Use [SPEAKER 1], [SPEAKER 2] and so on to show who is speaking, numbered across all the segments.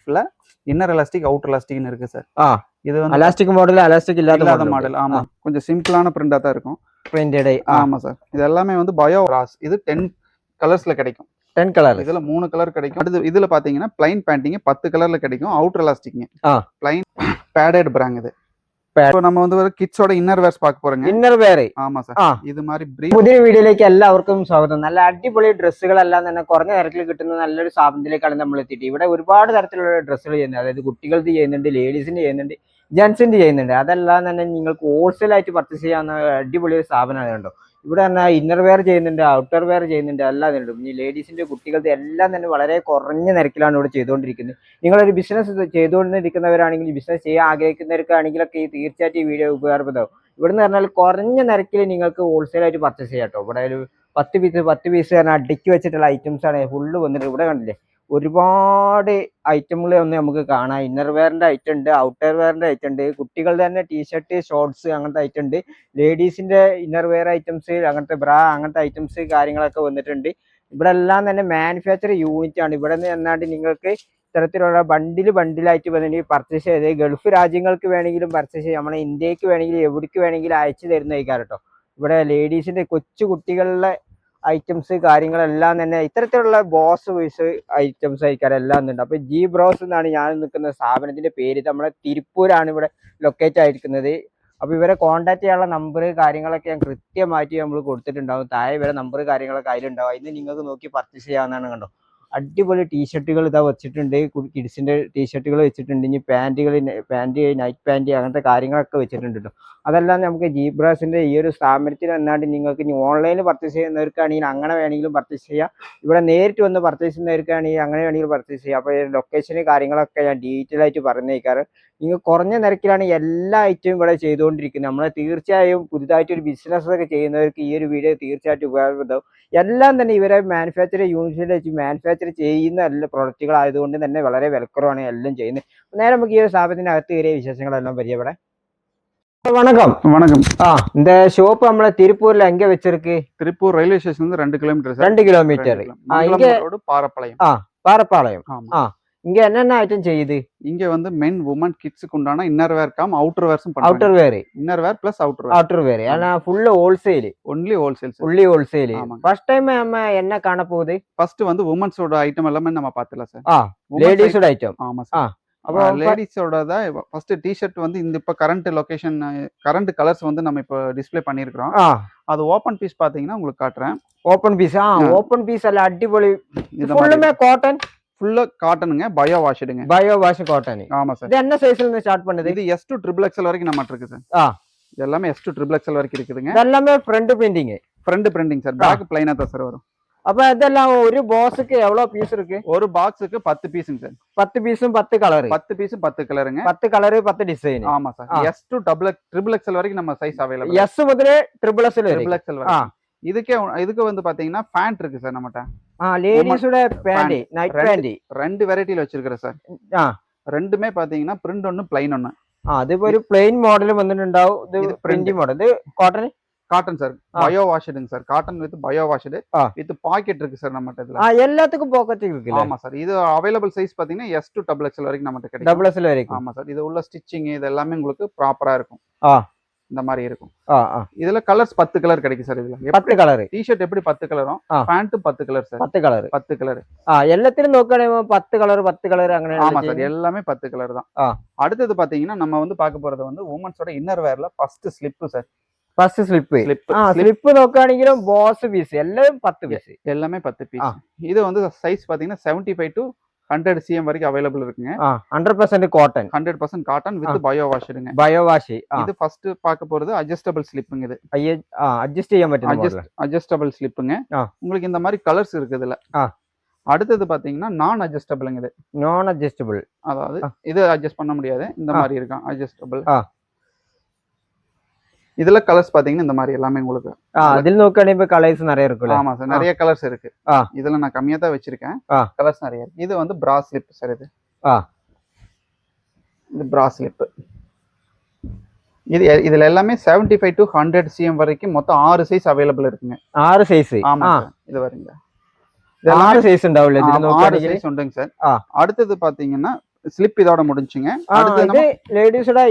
[SPEAKER 1] லைஃப்ல inner elastic outer எலாஸ்டிக்னு இருக்கு சார்.
[SPEAKER 2] இது வந்து எலாஸ்டிக் மாடல், எலாஸ்டிக் இல்லாத
[SPEAKER 1] மாடல். ஆமா, கொஞ்சம் சிம்பிளான பிரிண்டா தான் இருக்கும்.
[SPEAKER 2] பிரிண்டட்.
[SPEAKER 1] ஆமா சார். இது எல்லாமே வந்து பயோ ராஸ். இது 10 கலர்ஸ்ல கிடைக்கும்.
[SPEAKER 2] 10 கலர்.
[SPEAKER 1] இதுல 3 கலர் கிடைக்கும். அடுத்து இதுல பாத்தீங்கன்னா பிளைன் பேண்டிங் 10 கலர்ல கிடைக்கும். அவுட்டர் எலாஸ்டிக் பிளைன் பேடட் பிராங். இது இப்போ நம்ம வந்து കിഡ്സോടെ இன்னர் വേർസ് பார்க்க போறோங்க.
[SPEAKER 2] Inner wear.
[SPEAKER 1] ആമാ സാർ. ഇത് മാറി
[SPEAKER 2] പുതിയ വീഡിയോയിലേക്ക് എല്ലാവർക്കും സ്വാഗതം. നല്ല അടിപൊളി ഡ്രസ്സുകളെല്ലാം തന്നെ കുറഞ്ഞ നിരക്കിൽ കിട്ടുന്ന നല്ലൊരു സ്ഥാപനത്തിലേക്കാണ് നമ്മൾ എത്തിയിട്ട്. ഇവിടെ ഒരുപാട് തരത്തിലുള്ള ഡ്രസ്സുകൾ ചെയ്യുന്നത്. അതായത് കുട്ടികൾക്ക് ചെയ്യുന്നുണ്ട്, ലേഡീസിന് ചെയ്യുന്നുണ്ട്, ജെന്റ്സിന് ചെയ്യുന്നുണ്ട്. അതെല്ലാം തന്നെ നിങ്ങൾക്ക് ഹോൾസെയിൽ ആയിട്ട് പർച്ചേസ് ചെയ്യാവുന്ന അടിപൊളി ഒരു സ്ഥാപനമാണ് കേട്ടോ. ഇവിടെ പറഞ്ഞാൽ ഇന്നർ വെയർ ചെയ്യുന്നുണ്ട്, ഔട്ടർ വെയർ ചെയ്യുന്നുണ്ട്, എല്ലാം തന്നെ ഉണ്ട്. ഈ ലേഡീസിന്റെ കുട്ടികളുടെ എല്ലാം തന്നെ വളരെ കുറഞ്ഞ നിരക്കിലാണ് ഇവിടെ ചെയ്തുകൊണ്ടിരിക്കുന്നത്. നിങ്ങളൊരു ബിസിനസ് ചെയ്തുകൊണ്ടിരിക്കുന്നവരാണെങ്കിൽ, ബിസിനസ് ചെയ്യാൻ ആഗ്രഹിക്കുന്നവർക്കാണെങ്കിലൊക്കെ തീർച്ചയായിട്ടും ഈ വീഡിയോ ഉപകാരപ്രദമാവും. ഇവിടെ നിന്ന് പറഞ്ഞാൽ കുറഞ്ഞ നിരക്കിൽ നിങ്ങൾക്ക് ഹോൾസെയിൽ ആയിട്ട് പർച്ചേസ് ചെയ്യാം കേട്ടോ. ഇവിടെ ഒരു 10 പീസ് പറഞ്ഞാൽ അടുക്കി വെച്ചിട്ടുള്ള ഐറ്റംസ് ആണ് ഫുള്ള് വന്നിട്ട്. ഇവിടെ കണ്ടില്ലേ, ഒരുപാട് ഐറ്റങ്ങൾ ഒന്ന് നമുക്ക് കാണാം. ഇന്നർ വെയറിന്റെ ഐറ്റം ഉണ്ട്, ഔട്ടർ വെയറിന്റെ ഐറ്റം ഉണ്ട്, കുട്ടികളുടെ തന്നെ ടീഷർട്ട്, ഷോർട്സ് അങ്ങനത്തെ ഐറ്റം ഉണ്ട്, ലേഡീസിന്റെ ഇന്നർ വെയർ ഐറ്റംസ്, അങ്ങനത്തെ ബ്രാ അങ്ങനത്തെ ഐറ്റംസ് കാര്യങ്ങളൊക്കെ വന്നിട്ടുണ്ട്. ഇവിടെ എല്ലാം തന്നെ മാനുഫാക്ചർ യൂണിറ്റ് ആണ്. ഇവിടെ നിന്ന് എന്നാണ്ട് നിങ്ങൾക്ക് ഇത്തരത്തിലുള്ള ബണ്ടിലായിട്ട് വന്നിട്ട് പർച്ചേസ് ചെയ്ത് ഗൾഫ് രാജ്യങ്ങൾക്ക് വേണമെങ്കിലും പർച്ചേസ് ചെയ്യാം, നമ്മുടെ ഇന്ത്യക്ക് വേണമെങ്കിലും എവിടേക്ക് വേണമെങ്കിലും അയച്ചു തരുന്നതായിരിക്കും കേട്ടോ. ഇവിടെ ലേഡീസിന്റെ കൊച്ചു കുട്ടികളുടെ ഐറ്റംസ് കാര്യങ്ങളെല്ലാം തന്നെ ഇത്തരത്തിലുള്ള ബോസ് വൈസ് ഐറ്റംസ് ആയിരിക്കും എല്ലാം ഉണ്ട്. അപ്പൊ ജി ബ്രോസ് എന്നാണ് ഞാൻ നിൽക്കുന്ന സ്ഥാപനത്തിന്റെ പേര്. നമ്മുടെ തിരുപ്പൂരാണ് ഇവിടെ ലൊക്കേറ്റ് ആയിരിക്കുന്നത്. അപ്പൊ ഇവരെ കോൺടാക്ട് ചെയ്യാനുള്ള നമ്പർ കാര്യങ്ങളൊക്കെ ഞാൻ കൃത്യമായിട്ട് നമ്മൾ കൊടുത്തിട്ടുണ്ടാവും. താഴെ ഇവരെ നമ്പർ കാര്യങ്ങളൊക്കെ അതിലുണ്ടാവും. അതിന് നിങ്ങൾക്ക് നോക്കി പർച്ചേസ് ചെയ്യാവുന്നതാണ് കണ്ടോ. അടിപൊളി ടീഷർട്ടുകൾ ഇതാ വെച്ചിട്ടുണ്ട്. കിഡ്സിന്റെ ടീഷർട്ടുകൾ വെച്ചിട്ടുണ്ട്. ഇനി പാന്റ്, നൈറ്റ് പാന്റ് അങ്ങനത്തെ കാര്യങ്ങളൊക്കെ വെച്ചിട്ടുണ്ട് കേട്ടോ. അതെല്ലാം നമുക്ക് ജി ബ്രാസിന്റെ ഈ ഒരു സ്ഥാപനത്തിൽ വന്നാണ്ട് നിങ്ങൾക്ക് ഇനി ഓൺലൈനിൽ പർച്ചേസ് ചെയ്യുന്നവർക്കാണെങ്കിൽ അങ്ങനെ വേണമെങ്കിലും പർച്ചേസ് ചെയ്യാം. ഇവിടെ നേരിട്ട് വന്ന് പർച്ചേസ് ചെയ്യുന്നവർക്കാണെങ്കിൽ അങ്ങനെ വേണമെങ്കിലും പർച്ചേസ് ചെയ്യാം. അപ്പോൾ ലൊക്കേഷന് കാര്യങ്ങളൊക്കെ ഞാൻ ഡീറ്റെയിൽ ആയിട്ട് പറഞ്ഞേക്കാറ്. നിങ്ങൾ കുറഞ്ഞ നിരക്കിലാണ് എല്ലാ ഐറ്റവും ഇവിടെ ചെയ്തുകൊണ്ടിരിക്കുന്നത്. നമ്മൾ തീർച്ചയായും പുതുതായിട്ട് ഒരു ബിസിനസ് ഒക്കെ ചെയ്യുന്നവർക്ക് ഈ ഒരു വീഡിയോ തീർച്ചയായിട്ടും ഉപകാരപ്രദമാവും. എല്ലാം തന്നെ ഇവരെ മാനുഫാക്ചർ യൂണിറ്റിൽ വെച്ച് മാനുഫാക്ചർ ചെയ്യുന്ന എല്ലാ പ്രൊഡക്റ്റുകൾ ആയതുകൊണ്ട് തന്നെ വളരെ വിലക്കുറവാണ് എല്ലാം ചെയ്യുന്നത്. നേരെ നമുക്ക് ഈ ഒരു സ്ഥാപനത്തിനകത്ത് കയറിയ വിശേഷങ്ങളെല്ലാം പരിചയപ്പെടാം. வணக்கம்.
[SPEAKER 1] வணக்கம்.
[SPEAKER 2] இந்த ஷாப் நம்மள திருப்பூர்ல எங்க வச்சிருக்கு?
[SPEAKER 1] திருப்பூர் ரயில்வே ஸ்டேஷன் இருந்து 2 கிலோமீட்டர் சார்.
[SPEAKER 2] 2 கிலோமீட்டர்.
[SPEAKER 1] இங்க ரோட் பாரப்பாளையம்.
[SPEAKER 2] பாரப்பாளையம். இங்க என்னென்ன ஐட்டம் செய்யுது?
[SPEAKER 1] இங்க வந்து மென் வுமன் கிட்ஸ்க்கு உண்டான இன்னர் வேர் கம் அவுட்டர் வேர்ஸும் பண்றாங்க.
[SPEAKER 2] அவுட்டர் வேர், இன்னர்
[SPEAKER 1] வேர் பிளஸ்
[SPEAKER 2] அவுட்டர் வேர். ஆனா full wholesale.
[SPEAKER 1] Only wholesale.
[SPEAKER 2] Only wholesale. First time நம்ம என்ன காண போகுது?
[SPEAKER 1] ஃபர்ஸ்ட் வந்து வுமன்ஸோட ஐட்டம் எல்லாமே நம்ம பார்த்தலாம் சார்.
[SPEAKER 2] லேடீஸோட ஐட்டம்.
[SPEAKER 1] ஆமா சார். அப்போ லேடிஸோட தான் ஃபர்ஸ்ட் டி-ஷர்ட் வந்து இந்த இப்ப கரண்ட் லொகேஷன் கரண்ட் கலர்ஸ் வந்து நம்ம இப்ப டிஸ்ப்ளே பண்ணியிருக்கிறோம். அது ஓபன் பீஸ் பாத்தீங்கன்னா உங்களுக்கு காட்டுறேன்.
[SPEAKER 2] Open piece. ஓபன் பீஸ் எல்லாம் அடிபொலி. ஃபுல்லுமே காட்டன்.
[SPEAKER 1] ஃபுல்லா காட்டனுங்க, பயோ வாஷ்டுங்க.
[SPEAKER 2] Bio wash cotton.
[SPEAKER 1] ஆமா சார்.
[SPEAKER 2] இது என்ன சைஸ்ல இருந்து ஸ்டார்ட் பண்ணுது?
[SPEAKER 1] இது S to XXL வரைக்கும் நம்ம இருக்கு சார். இது எல்லாமே S to XXL வரைக்கும் இருக்குதுங்க.
[SPEAKER 2] இது எல்லாமே front printing.
[SPEAKER 1] Front printing sir. Back ப்ளைனா தான் சார் வரும்.
[SPEAKER 2] அப்ப இதெல்லாம் ஒரு பாக்ஸ்க்கு எவ்வளவு பீஸ் இருக்கு?
[SPEAKER 1] ஒரு பாக்ஸ்க்கு 10 பீஸ்ங்க சார்.
[SPEAKER 2] 10 பீஸும் 10 கலர்.
[SPEAKER 1] 10 பீஸும் 10 கலருங்க.
[SPEAKER 2] 10 கலர் 10 டிசைன்.
[SPEAKER 1] ஆமா சார். S to XXL வரைக்கும் நம்ம சைஸ் அவேலபிள்.
[SPEAKER 2] S முதல்ல XXL
[SPEAKER 1] வரைக்கும். இதுக்கு வந்து பாத்தீங்கன்னா பேண்ட் இருக்கு சார் நம்மட்ட.
[SPEAKER 2] லேடீஸோட பேண்ட், நைட் பேண்ட்.
[SPEAKER 1] ரெண்டு வெரைட்டில வச்சிருக்கேன் சார். ரெண்டுமே பாத்தீங்கன்னா பிரிண்ட் ஒன்னு ப்ளைன் ஒன்னு.
[SPEAKER 2] அது ஒரு ப்ளைன் மாடல் வந்துட்டாവും. இது பிரிண்ட் மாடல். இது காட்டன்.
[SPEAKER 1] Cotton sir. பயோ வாஷ்டுங்க sir. Cotton with bio washed with pocket இருக்கு சார் நம்மட்ட இதுல.
[SPEAKER 2] எல்லாத்துக்கும் பாக்கெட் இருக்கு.
[SPEAKER 1] ஆமா சார். இது அவேலபிள் சைஸ் பாத்தீங்கன்னா S to XXL வரைக்கும் நம்மட்ட கிடைக்கும்.
[SPEAKER 2] XXL வரைக்கும்.
[SPEAKER 1] ஆமா சார். இது உள்ள ஸ்டிச்சிங் இது எல்லாமே உங்களுக்கு ப்ராப்பரா இருக்கும். இந்த மாதிரி இருக்கும். இதுல கலர்ஸ் 10 கலர் கிடைக்கும் சார். இதுல
[SPEAKER 2] 10 கலர்.
[SPEAKER 1] டி-ஷர்ட் எப்படி 10 கலரும், pant 10 colour sir.
[SPEAKER 2] 10 colour.
[SPEAKER 1] 10 colour.
[SPEAKER 2] எல்லாத்திலும் നോക്കാണെങ്കിൽ 10 கலர் 10 கலர் അങ്ങനെ.
[SPEAKER 1] ஆமா சார். எல்லாமே 10 கலர் தான். அடுத்து பாத்தீங்கன்னா நம்ம வந்து பார்க்க போறது வந்து வுமன்ஸோட இன்னர் வேர்ல first slip sir.
[SPEAKER 2] First slip നോക്കുകയാണെങ്കിലും ബോസ് പീസ് എല്ലാം 10 പീസ്.
[SPEAKER 1] எல்லாமே 10 பீஸ். இது வந்து சைஸ் பாத்தீங்கன்னா 75 to 100 cm வரைக்கும் அவைலபிள் இருக்குங்க.
[SPEAKER 2] 100% காட்டன்.
[SPEAKER 1] 100% காட்டன் வித் பயோ வாஷ்டுங்க.
[SPEAKER 2] Bio wash.
[SPEAKER 1] இது ஃபர்ஸ்ட் பார்க்க போறது அட்ஜஸ்டபிள் ஸ்லிப்புங்க. இது
[SPEAKER 2] அட்ஜஸ்ட் செய்ய பറ്റുന്ന
[SPEAKER 1] அட்ஜஸ்டபிள் ஸ்லிப்புங்க. உங்களுக்கு இந்த மாதிரி கலர்ஸ் இருக்கு இதுல. அடுத்தது பாத்தீங்கன்னா நான் அட்ஜஸ்டபிள்ங்க. இது
[SPEAKER 2] நான் அட்ஜஸ்டபிள்.
[SPEAKER 1] அதாவது இது அட்ஜஸ்ட் பண்ண முடியாது. இந்த மாதிரி இருக்கும் அட்ஜஸ்டபிள். இதுல கலர்ஸ் பாத்தீங்கன்னா இந்த மாதிரி எல்லாமே உங்களுக்கு.
[SPEAKER 2] அதில் நோக்கணிப்ப கலர்ஸ் நிறைய இருக்கு.
[SPEAKER 1] ஆமா சார். நிறைய கலர்ஸ் இருக்கு. இதுல நான் கம்மியா தான் வச்சிருக்கேன். கலர்ஸ் நிறைய இருக்கு. இது வந்து பிரா ஸ்லிப் சார். இது பிரா ஸ்லிப். இதுல எல்லாமே 75 to 100 cm வரைக்கும் மொத்தம் 6 சைஸ் அவைலபிள் இருக்குங்க.
[SPEAKER 2] 6 சைஸ்.
[SPEAKER 1] ஆமா இது வருங்க.
[SPEAKER 2] இதெல்லாம் 6 சைஸ் உண்டாவுல. இதுல
[SPEAKER 1] 6 சைஸ் உண்டுங்க சார். அடுத்து பாத்தீங்கன்னா ஸ்லிப் இதோட முடிஞ்சுங்க.
[SPEAKER 2] இது லேடிஸோட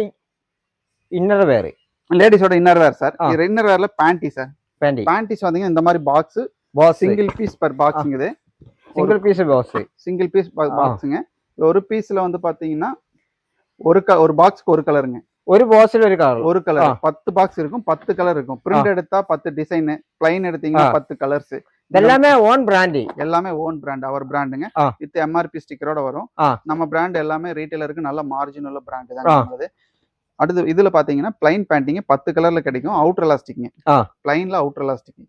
[SPEAKER 2] இன்னர் வேர்.
[SPEAKER 1] லேடிஸோட இன்னர் வேர் சார். இன்னர் வேர்ல பேண்டி சார். பேண்டிஸ் பாத்தீங்கன்னா இந்த மாதிரி box single piece per boxing. இது
[SPEAKER 2] single piece box.
[SPEAKER 1] Single piece பாக்ஸுங்க. ஒரு பீஸ்ல வந்து பாத்தீங்கன்னா ஒரு பாக்ஸ்க்கு ஒரு கலருங்க.
[SPEAKER 2] ஒரு பாக்ஸ்ல ஒரு கலர்
[SPEAKER 1] 10 பாக்ஸ் இருக்கும், 10 கலர் இருக்கும். பிரிண்ட் எடுத்தா 10 டிசைன், பிளைன் எடுத்தீங்கன்னா 10 கலர்ஸ்.
[SPEAKER 2] எல்லாமே ஓன் பிராண்ட்.
[SPEAKER 1] எல்லாமே ஓன் பிராண்ட், அவர் பிராண்டுங்க. வித் எம்ஆர்பி ஸ்டிக்கரோட வரும். நம்ம பிராண்ட் எல்லாமே ரீட்டைலருக்கு நல்ல மார்ஜின் உள்ள பிராண்ட் தான் நம்மளது. அடுத்து இதுல பாத்தீங்கன்னா பிளைன் பேண்டிங் 10 கலர்ல கிடைக்கும். அவுட்டர் எலாஸ்டிக்ங்க. பிளைன்ல அவுட்டர் எலாஸ்டிக்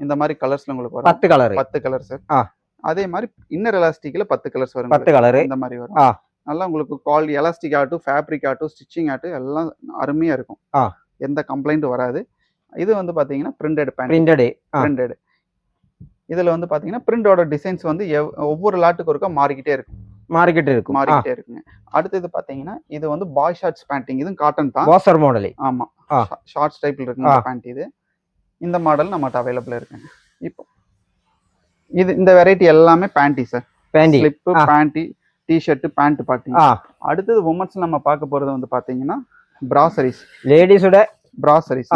[SPEAKER 1] இந்த மாதிரி கலர்ஸ்ல உங்களுக்கு வரும். 10 கலர் சார். அதே மாதிரி இன்னர் எலாஸ்டிக்ல 10 கலர்ஸ் வரும்.
[SPEAKER 2] 10 கலர் இந்த
[SPEAKER 1] மாதிரி வரும். நல்லா உங்களுக்கு குவாலிட்டி எலாஸ்டிக் ஆகட்டும், ஃபேப்ரிக் ஆகட்டும், ஸ்டிச்சிங் ஆகட்டும் எல்லாம் அருமையா இருக்கும். எந்த கம்ப்ளைண்ட் வராது. இது வந்து பாத்தீங்கன்னா பிரிண்டட். இதுல வந்து பாத்தீங்கன்னா பிரிண்டோட டிசைன்ஸ் வந்து ஒவ்வொரு லாட்டுக்கு ஒருக்கா மாறிக்கிட்டே இருக்குங்க. அடுத்தது பாத்தீங்கன்னா இது வந்து பாய் ஷார்ட்ஸ் பேண்டிங். இது காட்டன் தான்,
[SPEAKER 2] வாஷர் மாடல்.
[SPEAKER 1] ஆமா, ஷார்ட்ஸ் டைப்ல இருக்கு இந்த பேண்ட். இது இந்த மாடல் நம்மகிட்ட அவைலபிள் இருக்குங்க. இப்போ இந்த வெரைட்டி எல்லாமே panty sir. Slip panty, T-shirt, pant பாத்தீங்க. அடுத்தது உமன்ஸ் நம்ம பார்க்க போறது வந்து பாத்தீங்கன்னா பிராசரிஸ்.
[SPEAKER 2] லேடிஸோட
[SPEAKER 1] பிராசரிஸ்.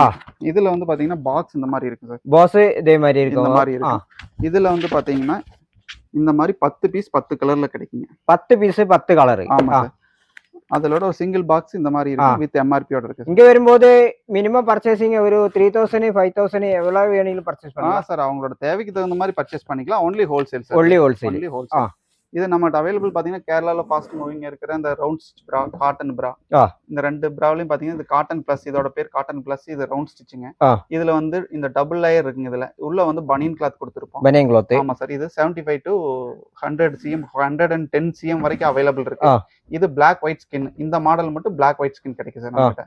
[SPEAKER 1] இதுல வந்து பாத்தீங்கன்னா பாக்ஸ் இந்த மாதிரி இருக்கு சார்.
[SPEAKER 2] பாக்ஸ் இதே மாதிரி இருக்கு.
[SPEAKER 1] இந்த மாதிரி இருக்கு. இதுல வந்து பாத்தீங்கன்னா இந்த மாதிரி 10 பீஸ் 10 கலர்ல கிடைக்குங்க.
[SPEAKER 2] 10 பீஸ் 10 கலர்.
[SPEAKER 1] ஆமா சார். அதோட ஒரு சிங்கிள் பாக்ஸ் இந்த மாதிரி இருக்கு. வித் எம்ஆர்பியோட இருக்கு.
[SPEAKER 2] இங்க வரும்போது மினிமம் பர்ச்சேசிங் ஒரு 3000 5000 எவ்வளவு வேணும்னு பர்ச்சேஸ் பண்ணலாம்
[SPEAKER 1] சார். அவங்களோட தேவைக்கு தகுந்த மாதிரி பர்ச்சேஸ் பண்ணிக்கலாம். Only wholesale sir.
[SPEAKER 2] Only wholesale.
[SPEAKER 1] இது நம்மகிட்ட அவைலபிள் பாத்தீங்கன்னா கேரளால ஃபாஸ்ட் மூவிங் இருக்கிற இந்த ரவுண்ட் ஸ்டிச் பிரா, காட்டன் பிரா. இந்த ரெண்டு பிராவிலையும் பாத்தீங்கன்னா இது காட்டன் பிளஸ், இதோட பேர் காட்டன் பிளஸ். இது ரவுண்ட் ஸ்டிச்சுங்க. இதுல வந்து இந்த டபுள் லேயர் இருக்குங்க. இதுல உள்ள வந்து பனியன் கிளாத் கொடுத்துருப்போம்.
[SPEAKER 2] பனியன் கிளாத்.
[SPEAKER 1] ஆமா சார். இது 75 to 100 cm 110 cm வரைக்கும் அவைலபிள் இருக்கு. இது பிளாக் ஒயிட் ஸ்கின். இந்த மாடல் மட்டும் பிளாக் ஒயிட் ஸ்கின் கிடைக்கும் சார் நம்மகிட்ட.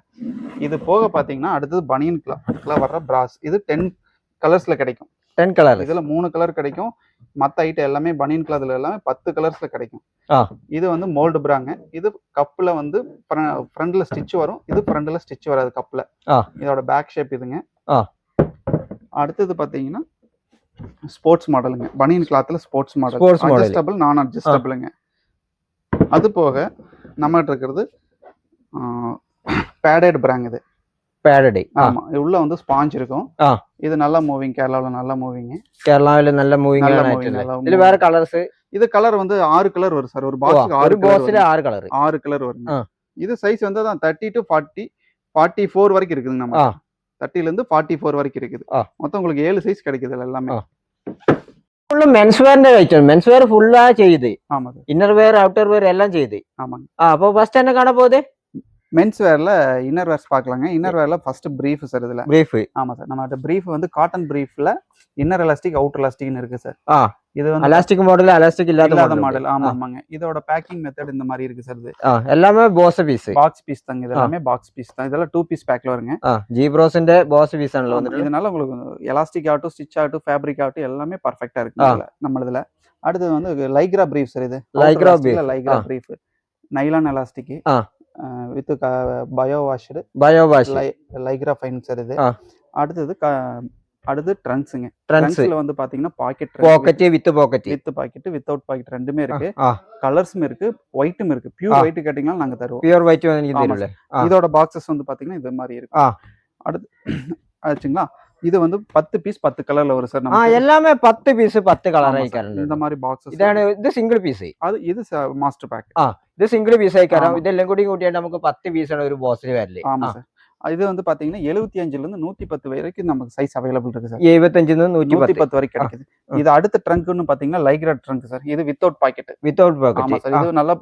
[SPEAKER 1] இது போக பாத்தீங்கன்னா அடுத்தது பனியன் கிளாத்ல வர்ற பிராஸ். இது 10 கலர்ஸ்ல கிடைக்கும். 10 கலர். இதுல 3 கலர் கிடைக்கும். மத்த ஐட்டம் எல்லாமே பனியன் கிளாத்ல எல்லாமே 10 கலர்ஸ்ல கிடைக்கும். இது வந்து மோல்டு பிராங்க. இது கப்ல வந்து ஃப்ரண்ட்ல ஸ்டிச் வரும். இது ஃப்ரண்ட்ல ஸ்டிச் வராது கப்ல. இதோட பேக் ஷேப் இதுங்க. அடுத்தது பாத்தீங்கன்னா ஸ்போர்ட்ஸ் மாடலுங்க. பனியன் கிளாத்ல ஸ்போர்ட்ஸ் மாடல். அட்ஜஸ்டபிள், நான் அட்ஜஸ்டபிள்ங்க. அது போக நம்மகிட்ட இருக்கிறது பேடட் பிராங். இது
[SPEAKER 2] பேடட்.
[SPEAKER 1] ஆமா. உள்ள வந்து ஸ்பாஞ்ச் இருக்கும். இது நல்ல மூவிங். கேரளால நல்ல மூவிங்.
[SPEAKER 2] கேரளால நல்ல மூவிங். இதுல வேற கலர்ஸ்.
[SPEAKER 1] இது கலர் வந்து 6 கலர் வரும் சார். ஒரு பாக்ஸ்க்கு 6 கலர். 6 கலர் வரும். இது சைஸ் வந்து தான் 30 to 40 44 வரைக்கும் இருக்குங்க. நம்ம 30ல இருந்து 44 வரைக்கும் இருக்குது. மொத்தம் உங்களுக்கு 7 சைஸ் கிடைக்குது எல்லாமே.
[SPEAKER 2] ഫുള്ള് മെൻസ് വെയറിന്റെ ഐറ്റം. മെൻസ് വെയർ ഫുള്ളാ ചെയ്ത്. இன்னர் வேர் அவுட்டர் வேர் எல்லாம் செய்யுது.
[SPEAKER 1] ஆமாங்க.
[SPEAKER 2] அப்போ ஃபர்ஸ்ட் என்ன காண போகுது?
[SPEAKER 1] மென்ஸ் வேர்ல இன்னர் வேர்ஸ் பார்க்கலாங்க. இன்னர் வேர்ல ஃபர்ஸ்ட் பிரீஃப் சார். இதுல
[SPEAKER 2] பிரீஃப்.
[SPEAKER 1] ஆமா சார். நம்மகிட்ட பிரீஃப் வந்து காட்டன் பிரீஃப்ல இன்னர் எலாஸ்டிக் அவுட்டர் எலாஸ்டிக்னு இருக்கு சார். இது வந்து
[SPEAKER 2] எலாஸ்டிக் மாடல், எலாஸ்டிக் இல்லாத
[SPEAKER 1] மாடல். ஆமாங்க. இதோட பேக்கிங் மெத்தட் இந்த மாதிரி இருக்கு சார். இது
[SPEAKER 2] எல்லாமே பாக்ஸ் பீஸ்
[SPEAKER 1] தாங்க. இது எல்லாமே பாக்ஸ் பீஸ் தான். இதெல்லாம் 2 பீஸ் பேக்ல வருங்க.
[SPEAKER 2] ஜீப்ரோஸ்ന്റെ பாக்ஸ் பீஸ் ஆனல வந்து.
[SPEAKER 1] இதனால உங்களுக்கு எலாஸ்டிக் ஆகட்டும், ஸ்டிச் ஆகட்டும், ஃபேப்ரிக் ஆகட்டும் எல்லாமே பெர்ஃபெக்ட்டா இருக்கு நம்மளதுல. அடுத்து வந்து லைக்ரா பிரீஃப் சார். இது lycra brief nylon elastic with bio washed lycra fine sir. இது அடுத்து ட்ரங்க்ஸ்ங்க. ட்ரங்க்ஸ்ல வந்து பாத்தீங்கன்னா pocket with pocket without pocket ரெண்டுமே இருக்கு. கலர்ஸும் இருக்கு, ஒயிட்டும் இருக்கு. பியூர் ஒயிட் கேட்டிங்கனா நாங்க தருவோம்.
[SPEAKER 2] பியூர் ஒயிட் வந்து
[SPEAKER 1] இதோட பாக்ஸஸ் வந்து பாத்தீங்கன்னா இது மாதிரி இருக்கு. அடுத்து ஆச்சுங்களா. இது வந்து 10 பீஸ் 10 கலர்ல வரும் சார். நம்ம
[SPEAKER 2] எல்லாமே 10 பீஸ் 10 கலர் ആയിക്കാറുണ്ട്.
[SPEAKER 1] இந்த மாதிரி பாக்ஸஸ்.
[SPEAKER 2] ഇത് സിംഗിൾ പീസ്.
[SPEAKER 1] ഇത് മാസ്റ്റർ പാക്ക്.
[SPEAKER 2] ഇത് സിംഗിൾ പീസ് ആയിക്കാരം. ഇതെല്ലാം കൂടി കൂട്ടിയാൽ നമുക്ക് 10 പീസ് ആണ് ഒരു ബോക്സിൽ വരല്.
[SPEAKER 1] ஆமா சார். இது வந்து பாத்தீங்கன்னா 75ல இருந்து 110 வரைக்கும் நமக்கு சைஸ் அவைலபிள் இருக்கு சார்.
[SPEAKER 2] 75 ல இருந்து 110
[SPEAKER 1] வரைக்கும் கிடைக்குது. இது அடுத்த ட்ரங்க்னு பாத்தீங்கன்னா லைக்ரா ட்ரங்க் சார். இது வித்அவுட் பாக்கெட். ஆமா சார். இது நல்ல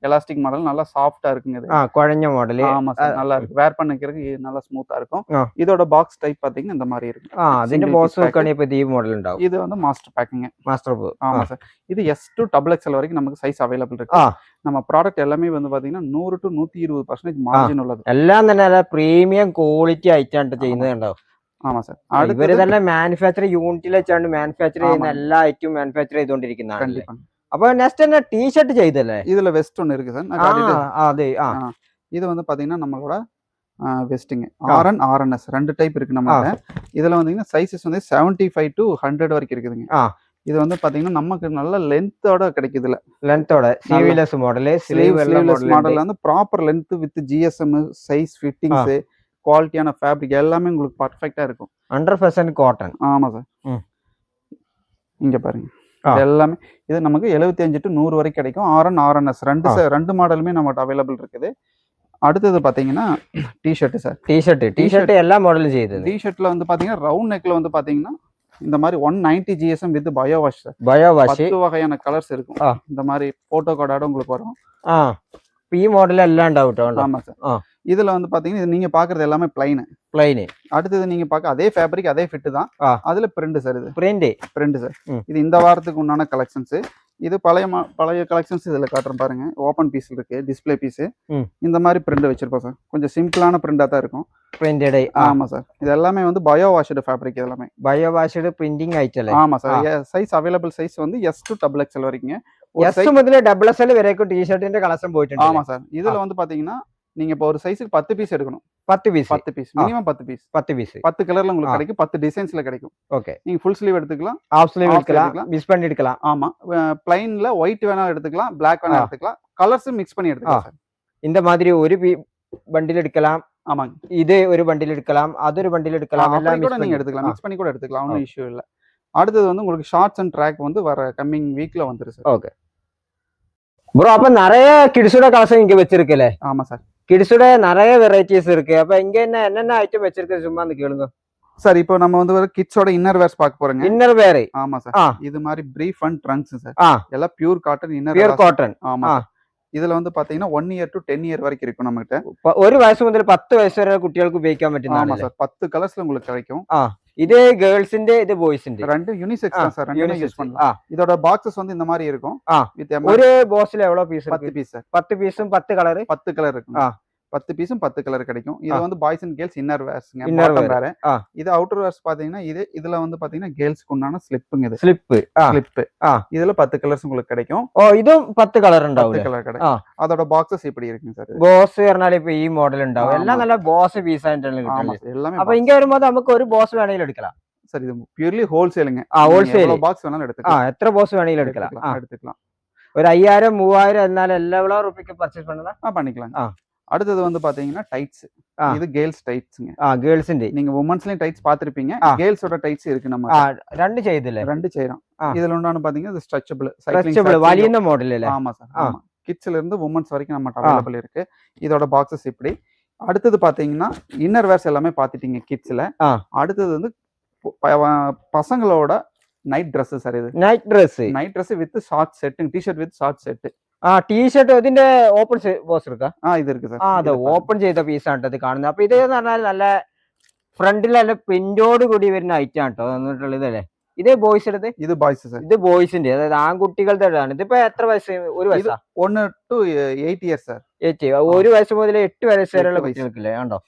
[SPEAKER 1] எலாஸ்டிக் மாடல் நல்லா சாஃப்ட்டா இருக்குங்க. இது
[SPEAKER 2] குழஞ்ச மாடல்.
[SPEAKER 1] ஆமா சார். நல்லா இருக்கு. வேர் பண்ணிக்கிறதுக்கு நல்லா ஸ்மூத்தா இருக்கும். இதோட பாக்ஸ் டைப் பாத்தீங்கன்னா இந்த மாதிரி இருக்கு.
[SPEAKER 2] അതിന്റെ ബോക്സ് നോക്കാണെങ്കിൽ ഇപ്പോ ഈ മോഡൽ ഉണ്ടാവും.
[SPEAKER 1] இது வந்து மாஸ்டர் பேக்கிங். ஆமா சார். இது S to XXL வரைக்கும் நமக்கு சைஸ் அவைலபிள் இருக்கு. நம்ம ப்ராடக்ட் எல்லாமே வந்து பாத்தீங்கன்னா 100 to 120% மார்ஜின் உள்ளது.
[SPEAKER 2] എല്ലാം തന്നെ നല്ല പ്രീമിയം ക്വാളിറ്റി ആയിട്ടാണ് ചെയ്യുന്നുണ്ടാവും.
[SPEAKER 1] ஆமா சார்.
[SPEAKER 2] ഇവര് തന്നെ മാനുഫാക്ചർ യൂണിറ്റിൽ വെച്ചാണ് മാനുഫാക്ചർ ചെയ്യുന്ന എല്ലാ ഐറ്റവും മാനുഫാക്ചർ ചെയ്തുകൊണ്ടിരിക്കുന്നതാണ്. അപ്പൊ നെക്സ്റ്റ് என்ன டி-ஷர்ட் ചെയ്തല്ലേ?
[SPEAKER 1] இதுல வெஸ்ட் ஒன்னு இருக்கு சார்.
[SPEAKER 2] அதே
[SPEAKER 1] இது வந்து பாத்தீங்கன்னா நம்மளோட வெஸ்டிங் RN RNS ரெண்டு டைப் இருக்கு நம்மகிட்ட. இதுல வந்தீங்கன்னா சைஸஸ் வந்து 75 to 100 வரைக்கும் இருக்குதுங்க. இது வந்து பாத்தீங்கன்னா நமக்கு நல்ல லென்த்தோட கிடைக்குதுல.
[SPEAKER 2] லென்த்தோட ஸ்லீவ்லெஸ் மாடல்,
[SPEAKER 1] ஸ்லீவ்லெஸ் மாடல்ல வந்து proper length with GSM, size, fittings, குவாலிட்டியான ஃபேப்ரிக் எல்லாமே உங்களுக்கு பர்ஃபெக்ட்டா இருக்கும்.
[SPEAKER 2] 100% காட்டன்.
[SPEAKER 1] ஆமா சார். இங்க பாருங்க. இது எல்லாமே இது நமக்கு 75 to 100 வரைக்கும் கிடைக்கும். RN, RNS ரெண்டு மாடலுமே நம்மகிட்ட அவைலபிள் இருக்குது. அடுத்தது பாத்தீங்கன்னா டி-ஷர்ட் சார்.
[SPEAKER 2] டி-ஷர்ட் எல்லா மாடலும் செய்யுது.
[SPEAKER 1] டி-ஷர்ட்ல வந்து பாத்தீங்கன்னா ரவுண்ட் நெக்ல வந்து பாத்தீங்கன்னா இந்த மாதிரி 190 GSM with bio wash sir. 10 வகையான கலர்ஸ் இருக்கும். இந்த மாதிரி போட்டோ கார்டோட உங்களுக்கு வரும்.
[SPEAKER 2] ഈ മോഡൽ എല്ലാം ഉണ്ടാവും ട്ടോ.
[SPEAKER 1] ஆமா சார். இதுல வந்து பாத்தீங்கன்னா நீங்க பாக்குறது எல்லாமே பிளைன். அடுத்தது நீங்க பாக்க அதே ஃபேப்ரிக் அதே ஃபிட் தான். அதுல பிரிண்ட் சார். இது பிரிண்ட் சார். இது இந்த வாரத்துக்கு உண்டான கலெக்ஷன்ஸ். இது பழைய கலெக்ஷன்ஸ் இதுல காட்டுறேன் பாருங்க. ஓபன் பீஸ் இருக்கு, டிஸ்ப்ளே பீஸ். இந்த மாதிரி பிரிண்ட் வச்சிருப்போம் சார். கொஞ்சம் சிம்பிளான பிரிண்டா தான் இருக்கும்.
[SPEAKER 2] பிரிண்டட்.
[SPEAKER 1] ஆமா சார். இது எல்லாமே வந்து பயோ வாஷ்டு ஃபேப்ரிக். எல்லாமே
[SPEAKER 2] பயோ வாஷ்டு பிரிண்டிங் ஆயிட்டல.
[SPEAKER 1] ஆமா சார். சைஸ் அவைலபிள் சைஸ் வந்து S to XXL வரைக்கும்.
[SPEAKER 2] S முதல்ல XXL வரைக்கும் டி-ஷர்ட்டிന്റെ കളക്ഷൻ போயிട്ടുണ്ട്.
[SPEAKER 1] ஆமா சார். இதுல வந்து பாத்தீங்கன்னா நீங்க இப்போ ஒரு சைஸ்க்கு 10 பீஸ் எடுக்கணும். 10 பீஸ் மினிமம் 10 பீஸ் 10 கலர்ல உங்களுக்கு கிடைக்கும். 10 டிசைன்ஸ்ல கிடைக்கும்.
[SPEAKER 2] ஓகே.
[SPEAKER 1] நீங்க ஃபுல் ஸ்லீவ் எடுத்துக்கலாம்,
[SPEAKER 2] ஹாஃப் ஸ்லீவ் எடுக்கலாம், மிஸ் பண்ணி எடுக்கலாம்.
[SPEAKER 1] ஆமா. பிளைன்ல ஒயிட் வேணா எடுத்துக்கலாம், Black வேணா எடுத்துக்கலாம். கலர்ஸ் மிக்ஸ் பண்ணி எடுத்துக்கலாம் சார்.
[SPEAKER 2] இந்த மாதிரி ஒரு பண்டில் எடுக்கலாம்.
[SPEAKER 1] ஆமாங்க.
[SPEAKER 2] இது ஒரு பண்டில் எடுக்கலாம், அது ஒரு பண்டில் எடுக்கலாம். எல்லாம்
[SPEAKER 1] கூட நீங்க எடுத்துக்கலாம், மிக்ஸ் பண்ணி கூட எடுத்துக்கலாம். ஒன்றும் இஷ்யூ இல்ல. அடுத்தது வந்து உங்களுக்கு ஷார்ட்ஸ் அண்ட் ட்ராக் வந்து வர கம்மிங் வீக்ல வந்துரும் சார்.
[SPEAKER 2] Okay bro. அப்ப நிறைய கிட்ஸோட கலெக்ஷன் இங்க வச்சிருக்கல?
[SPEAKER 1] ஆமா சார்.
[SPEAKER 2] கிட்ஸோட நிறைய வெரைட்டிஸ் இருக்கு. அப்ப இங்க என்னென்ன ஐட்டம் வச்சிருக்கு சும்மா வந்து கேளுங்க
[SPEAKER 1] சார். இப்போ நம்ம வந்து ஒரு கிட்ஸோட இன்னர் வேர்ஸ் பார்க்க போறோங்க.
[SPEAKER 2] Inner wear.
[SPEAKER 1] ஆமா சார். இது மாதிரி பிரீஃப் அண்ட் ட்ரங்க்ஸ் சார். எல்லாம் pure cotton inner.
[SPEAKER 2] Pure cotton.
[SPEAKER 1] ஆமா. இதுல வந்து பாத்தீங்கன்னா 1 year to 10 year வரைக்கும் இருக்கும் நம்மகிட்ட.
[SPEAKER 2] ஒரு வயசு முதல் 10 வயசு வரை குட்டிகளுக்கு உபയോഗിക്കാൻ പറ്റുന്ന.
[SPEAKER 1] ஆமா சார். 10 கலர்ஸ்ல உங்களுக்கு கிடைக்கும்.
[SPEAKER 2] இது கேர்ள்ஸ்ന്റെ இது பாய்ஸ்ന്റെ
[SPEAKER 1] ரெண்டு யூனிசெக்ஸ் தான் சார். ரெண்டுமே யூஸ் பண்ணலாம். இதோட பாக்ஸஸ் வந்து இந்த மாதிரி இருக்கும்.
[SPEAKER 2] ஒரு பாக்ஸ்ல எவ்வளவு பீஸ் இருக்கு?
[SPEAKER 1] 10 பீஸ் சார்.
[SPEAKER 2] 10 பீஸும் 10 கலர்.
[SPEAKER 1] 10 கலர் இருக்கு. 10 பீஸும் 10 கலர் கிடைக்கும். இது வந்து பாய்ஸ் அண்ட் கேர்ள்ஸ் இன்னர் வேர்ஸ்ங்க. Bottom wear. இது அவுட்டர் வேர்ஸ் பாத்தீங்கன்னா இதுல வந்து பாத்தீங்கன்னா கேர்ள்ஸ்க்கு உண்டான ஸ்லிப்புங்க. இது ஸ்லிப். இதுல 10 கலர்ஸ் உங்களுக்கு கிடைக்கும்.
[SPEAKER 2] இதும் 10 கலர் ഉണ്ടാവും.
[SPEAKER 1] 10 கலர் கிடைக்கும். அதோட பாக்ஸஸ் இப்படி இருக்குங்க சார்.
[SPEAKER 2] ബോസ് പറഞ്ഞാൽ ഇപ്പോ ഈ മോഡൽ ഉണ്ടാവും. എല്ലാം നല്ല ബോസ് പീസ് ആയിട്ടാണ് കിട്ടുന്നത്.
[SPEAKER 1] எல்லாமே.
[SPEAKER 2] அப்ப இங்க வரும்போது നമുക്ക് ഒരു ബോസ് വേണമെങ്കിലും എടുக்கலாம்
[SPEAKER 1] சார். இது பியூர்லி ஹோல்சேலுங்க.
[SPEAKER 2] ஹோல்சேல்.
[SPEAKER 1] எவ்வளவு பாக்ஸ் வேணாலும் எடுத்துக்கலாம்.
[SPEAKER 2] எത്ര ബോസ് വേണമെങ്കിലും
[SPEAKER 1] எடுத்துக்கலாம்.
[SPEAKER 2] ஒரு 5000 3000 എന്നാലും எவ்வளவு ரூபாய்க்கு பர்ச்சேஸ் பண்ணலாம்?
[SPEAKER 1] பண்ணிக்கலாம். அடுத்தது வந்து பாத்தீங்கன்னா டைட்ஸ். இது கேர்ள்ஸ் டைட்ஸ்ங்க.
[SPEAKER 2] கேர்ள்ஸ்ന്റെ.
[SPEAKER 1] நீங்க வுமன்ஸ்லயும் டைட்ஸ் பாத்திருப்பீங்க. கேர்ள்ஸோட டைட்ஸ் இருக்கு நம்ம.
[SPEAKER 2] ரெண்டு செய்தில்ல.
[SPEAKER 1] ரெண்டு செய்றோம். இதுல ஒண்ணான பாத்தீங்கன்னா இது ஸ்ட்ரெச்சபிள்
[SPEAKER 2] வலியுന്ന மாடல் இல்ல?
[SPEAKER 1] ஆமா சார். ஆமா. கிட்ஸ்ல இருந்து வுமன்ஸ் வரைக்கும் நம்ம அவைலபிள் இருக்கு. இதோட பாக்ஸஸ் இப்படி. அடுத்தது பாத்தீங்கன்னா இன்னர் வேர்ஸ் எல்லாமே பாத்துட்டீங்க கிட்ஸ்ல. அடுத்தது வந்து பசங்களோட நைட் Dress சார். இது night Dress with short set, T-shirt with short set.
[SPEAKER 2] T-shirt ഇതിന്റെ ഓപ്പൺ ബോസ് എടുക്കാം.
[SPEAKER 1] ഇത് ഇருக்கு സാർ.
[SPEAKER 2] അത് ഓപ്പൺ ചെയ്ത പീസാണ് ഇത് കാണുന്നത്. അപ്പൊ ഇത് എന്ന് പറഞ്ഞാൽ നല്ല ഫ്രണ്ടിൽ നല്ല പ്രിന്റോട് കൂടി വരുന്ന ഐറ്റം ആണ് കേട്ടോ വന്നിട്ടുള്ളത് അല്ലേ? ഇത് ബോയ്സ് എടുത്ത്.
[SPEAKER 1] ഇത് ബോയ്സ് സാർ.
[SPEAKER 2] ഇത് ബോയ്സിന്റെ, അതായത് ആൺകുട്ടികളുടെ ആണ്. ഇതിപ്പോ എത്ര വയസ്സ്? ഒരു വയസ്സാ?
[SPEAKER 1] 1 to 8 years സാർ.
[SPEAKER 2] 8. ഒരു വയസ്സ് മുതൽ 8 വയസ്സ് വരെയുള്ള കുട്ടികൾക്കില്ലേ? കണ്ടോ?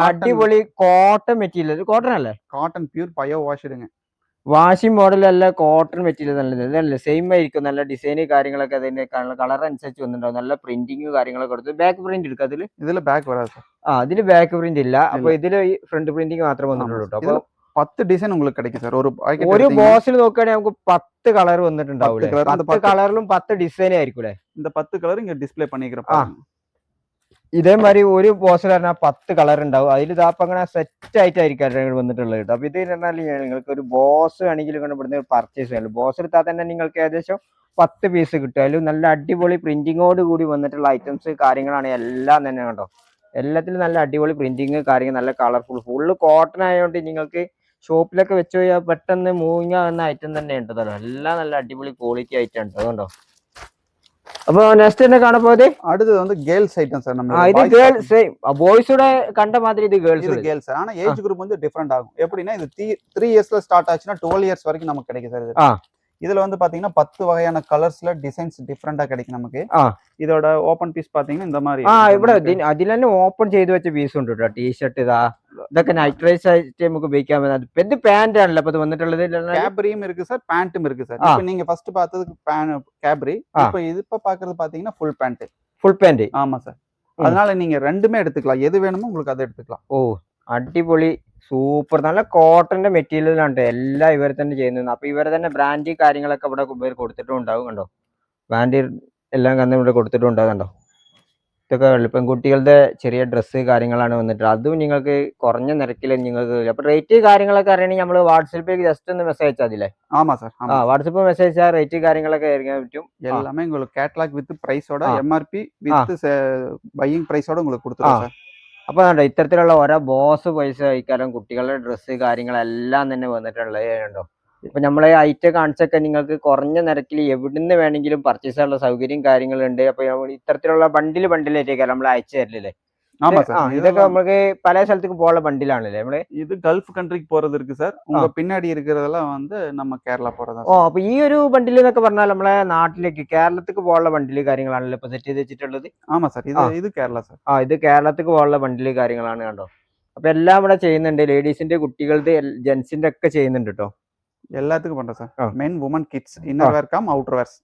[SPEAKER 2] അടിപൊളി കോട്ടൺ മെറ്റീരിയൽ. കോട്ടൺ അല്ലേ?
[SPEAKER 1] കോട്ടൺ പ്യൂർ ബയോ വാഷ് ഇടുங்க.
[SPEAKER 2] വാഷിംഗ് മോഡലല്ല, കോട്ടൺ മെറ്റീരിയൽ നല്ലത്. ഇതല്ലേ സെയിം ആയിരിക്കും. നല്ല ഡിസൈന് കാര്യങ്ങളൊക്കെ അതിന്റെ കളർ അനുസരിച്ച് വന്നിട്ടുണ്ടാവും. നല്ല പ്രിന്റിങ് കാര്യങ്ങളൊക്കെ കൊടുത്ത്. ബാക്ക് പ്രിന്റ് എടുക്കുക അതില്?
[SPEAKER 1] ഇതില് ബാക്ക് വരാതെ സാർ.
[SPEAKER 2] ഇതില് ബാക്ക് പ്രിന്റ് ഇല്ല. അപ്പൊ ഇതില് ഈ ഫ്രണ്ട് പ്രിന്റിങ് മാത്രമേ വന്നിട്ടുള്ളൂ. അപ്പൊ
[SPEAKER 1] 10 ഡിസൈൻ உங்களுக்கு கிடைக்கும் சார்.
[SPEAKER 2] ഒരു ബോക്സിൽ നോക്കുകയാണെങ്കിൽ നമുക്ക് 10 കളർ വന്നിട്ടുണ്ടാവില്ലേ? 10 കളറിലും 10 ഡിസൈൻ ആയിരിക്കും.
[SPEAKER 1] இந்த 10 கலர் இங்க டிஸ்ப்ளே பண்ணிக்கிறோம்.
[SPEAKER 2] ഇതേമാതിരി ഒരു ബോക്സിൽ പറഞ്ഞാൽ 10 കളർ ഉണ്ടാവും. അതിൽ ഇതാപ്പം അങ്ങനെ സെറ്റ് ആയിട്ടായിരിക്കും വന്നിട്ടുള്ളത് കേട്ടോ. അപ്പൊ ഇത് പറഞ്ഞാൽ നിങ്ങൾക്ക് ഒരു ബോസ് ആണെങ്കിൽ ഇവിടുന്ന് പർച്ചേസ് ചെയ്യാം. ബോസ് എടുത്താൽ തന്നെ നിങ്ങൾക്ക് ഏകദേശം 10 പീസ് കിട്ടും. അതിൽ നല്ല അടിപൊളി പ്രിന്റിങ്ങോട് കൂടി വന്നിട്ടുള്ള ഐറ്റംസ് കാര്യങ്ങളാണ് എല്ലാം തന്നെ കേട്ടോ. എല്ലാത്തിലും നല്ല അടിപൊളി പ്രിന്റിങ് കാര്യങ്ങൾ, നല്ല കളർഫുൾ, ഫുള്ള് കോട്ടൺ ആയതുകൊണ്ട് നിങ്ങൾക്ക് ഷോപ്പിലൊക്കെ വെച്ച് പോയാൽ പെട്ടെന്ന് മൂങ്ങാവുന്ന ഐറ്റം തന്നെ ഉണ്ടല്ലോ. എല്ലാം നല്ല അടിപൊളി ക്വാളിറ്റി ഐറ്റം ഉണ്ട് കേട്ടോ. അപ്പൊ നെക്സ്റ്റ് என்ன காண போகுது?
[SPEAKER 1] அடுத்து வந்து கேர்ள்ஸ் ஐட்டம் சார். நம்ம
[SPEAKER 2] இது கேர்ள்ஸ் சேம் பாய்ஸோட கண்ட மாதிரி இது கேர்ள்ஸ்.
[SPEAKER 1] இது கேர்ள்ஸ். ஆனா ஏஜ் குரூப் வந்து டிஃபரண்ட் ஆகும். எப்படின்னா இது 3 இயர்ஸ்ல ஸ்டார்ட் ஆச்சுன்னா 12 இயர்ஸ் வரைக்கும் நமக்கு கிடைக்கும் சார். இது இதுல வந்து பாத்தீங்கன்னா 10 வகையான கலர்ஸ்ல டிசைன்ஸ் டிஃபரண்டா கிடைக்கும் நமக்கு. இதோட ஓபன் பீஸ் பாத்தீங்கன்னா இந்த மாதிரி.
[SPEAKER 2] ഇവിടെ അതിൽ തന്നെ ഓപ്പൺ ചെയ്തു വെച്ച പീസ് ഉണ്ട് കേട്ടോ. ടീ-ഷർട്ട് ഇതാ, ഇതൊക്കെ നൈറ്റ് റൈസ് ആയിട്ട് നമുക്ക് ഉപയോഗിക്കാൻ പറ്റുന്ന. ഇത് പാന്റ് ആണല്ലോ ഇപ്പൊ വന്നിട്ടുള്ളത്.
[SPEAKER 1] கேப்ரியும் இருக்கு சார், பேண்ட்டும் இருக்கு சார். இப்போ நீங்க ஃபர்ஸ்ட் பார்த்தது கேப்ரி. இப்போ இது இப்ப பாக்குறது பாத்தீங்கன்னா ஃபுல் பேண்ட்.
[SPEAKER 2] Full pant.
[SPEAKER 1] ஆமா சார். அதனால நீங்க ரெண்டுமே எடுத்துக்கலாம். எது வேணுமோ உங்களுக்கு அதை எடுத்துக்கலாம்.
[SPEAKER 2] ஓ அடிபொலி സൂപ്പർ നല്ല കോട്ടന്റെ മെറ്റീരിയലാണ് എല്ലാം ഇവർ തന്നെ ചെയ്യുന്നത്. അപ്പൊ ഇവരെ തന്നെ ബ്രാൻഡ് കാര്യങ്ങളൊക്കെ ഇവിടെ ഇവർ കൊടുത്തിട്ടും ഉണ്ടാവും കണ്ടോ. ബ്രാൻഡ് എല്ലാം കന്ന് ഇവിടെ കൊടുത്തിട്ടും ഉണ്ടാവും കണ്ടോ. ഇതൊക്കെ പെൺകുട്ടികളുടെ ചെറിയ ഡ്രസ്സ് കാര്യങ്ങളാണ് വന്നിട്ട് അതും നിങ്ങൾക്ക് കുറഞ്ഞ നിരക്കിൽ നിങ്ങൾക്ക്. അപ്പൊ റേറ്റ് കാര്യങ്ങളൊക്കെ അറിയണമെങ്കിൽ നമ്മൾ വാട്സപ്പിൽ ജസ്റ്റ് ഒന്ന് മെസ്സേജ് അയച്ചാൽ മതില്ലേ?
[SPEAKER 1] ஆமா சார்.
[SPEAKER 2] ആ വാട്സപ്പ് മെസ്സേജ് അയച്ചാൽ റേറ്റ് കാര്യങ്ങളൊക്കെ അറിയാൻ പറ്റും.
[SPEAKER 1] எல்லாமே உங்களுக்கு கேட்லாக் வித் பிரைஸோட எம்ஆர்பி வித் பையிங் பிரைஸோட உங்களுக்கு கொடுத்துருவோம் சார்.
[SPEAKER 2] അപ്പൊ കണ്ടോ ഇത്തരത്തിലുള്ള ഓരോ ബോസ് പൈസ കഴിക്കാനും കുട്ടികളുടെ ഡ്രസ്സ് കാര്യങ്ങളെല്ലാം തന്നെ വന്നിട്ടുള്ളത് കണ്ടോ. ഇപ്പൊ നമ്മളെ ഐറ്റം കാണിച്ചൊക്കെ നിങ്ങൾക്ക് കുറഞ്ഞ നിരക്കിൽ എവിടുന്ന് വേണമെങ്കിലും പർച്ചേസ് ചെയ്യാനുള്ള സൗകര്യം കാര്യങ്ങളുണ്ട്. അപ്പൊ ഇത്തരത്തിലുള്ള ബണ്ടിലായിട്ടേക്കാ നമ്മൾ അയച്ചു തരില്ലേ?
[SPEAKER 1] ஆமா சார்.
[SPEAKER 2] ഇതൊക്കെ നമുക്ക് പല സ്ഥലത്തേക്ക് പോകാനുള്ള ബണ്ടിലാണല്ലേ നമ്മള്?
[SPEAKER 1] இது கல்ஃப் கண்ட்ரிக்கு போறது இருக்கு சார். உங்க பின்னாடி இருக்கிறதெல்லாம் வந்து நம்ம கேரளா போறதா.
[SPEAKER 2] അപ്പൊ ഈ ഒരു ബണ്ടിൽ എന്നൊക്കെ പറഞ്ഞാൽ നമ്മളെ നാട്ടിലേക്ക് കേരളത്തിലേക്ക് പോകാനുള്ള ബണ്ടില് കാര്യങ്ങളാണല്ലോ ഇപ്പൊ സെറ്റ് ചെയ്ത് വെച്ചിട്ടുള്ളത്.
[SPEAKER 1] ஆமா சார். இது കേരള സാർ.
[SPEAKER 2] ഇത് കേരളത്തിലേക്ക് പോകാനുള്ള ബണ്ടില് കാര്യങ്ങളാണ് കണ്ടോ. അപ്പൊ എല്ലാം ഇവിടെ ചെയ്യുന്നുണ്ട്. ലേഡീസിന്റെ കുട്ടികളുടെ ജെന്റ്സിന്റെ ഒക്കെ ചെയ്യുന്നുണ്ട് കേട്ടോ.
[SPEAKER 1] எல்லாத்துக்கும் பண்றோம் sir. Men women kids inner wear cum outer verse.